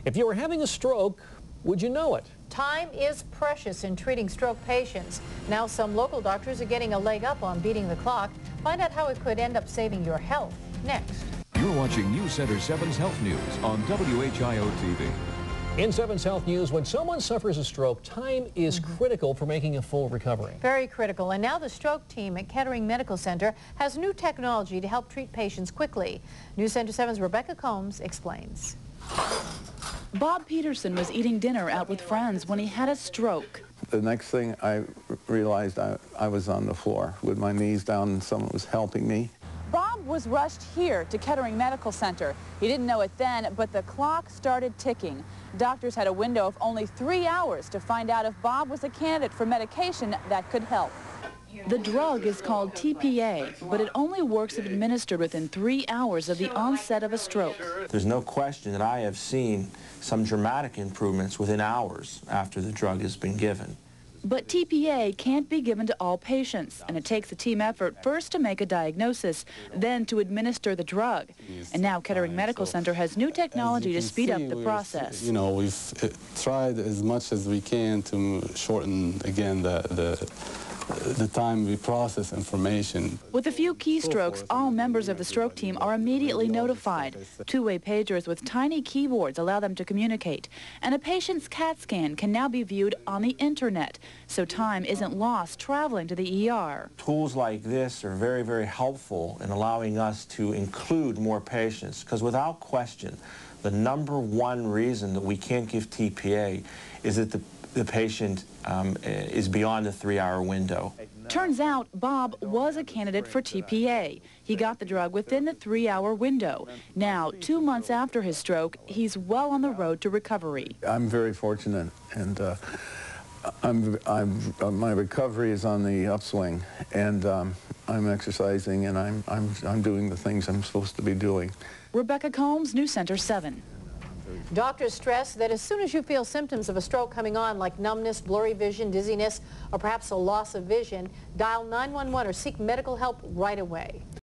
If you were having a stroke, would you know it? Time is precious in treating stroke patients. Now some local doctors are getting a leg up on beating the clock. Find out how it could end up saving your health next. You're watching News Center 7's Health News on WHIO TV. In 7's Health News, when someone suffers a stroke, time is critical for making a full recovery. Very critical. And now the stroke team at Kettering Medical Center has new technology to help treat patients quickly. News Center 7's Rebecca Combs explains. Bob Peterson was eating dinner out with friends when he had a stroke. The next thing I realized I was on the floor with my knees down and someone was helping me. Bob was rushed here to Kettering Medical Center. He didn't know it then, but the clock started ticking. Doctors had a window of only 3 hours to find out if Bob was a candidate for medication that could help. The drug is called TPA, but it only works if administered within 3 hours of the onset of a stroke. There's no question that I have seen some dramatic improvements within hours after the drug has been given. But TPA can't be given to all patients, and it takes a team effort first to make a diagnosis, then to administer the drug. And now Kettering Medical Center has new technology to speed up the process. You know, we've tried as much as we can to shorten, again, the time we process information. With a few keystrokes, all members of the stroke team are immediately notified. Two-way pagers with tiny keyboards allow them to communicate. And a patient's CAT scan can now be viewed on the internet, so time isn't lost traveling to the ER. Tools like this are very, very helpful in allowing us to include more patients, because without question, the #1 reason that we can't give TPA is that the patient is beyond the 3-hour window. Turns out Bob was a candidate for TPA. He got the drug within the 3-hour window. Now, 2 months after his stroke, he's well on the road to recovery. I'm very fortunate, and my recovery is on the upswing, and I'm exercising, and I'm doing the things I'm supposed to be doing. Rebecca Combs, News Center 7. Doctors stress that as soon as you feel symptoms of a stroke coming on, like numbness, blurry vision, dizziness, or perhaps a loss of vision, dial 911 or seek medical help right away.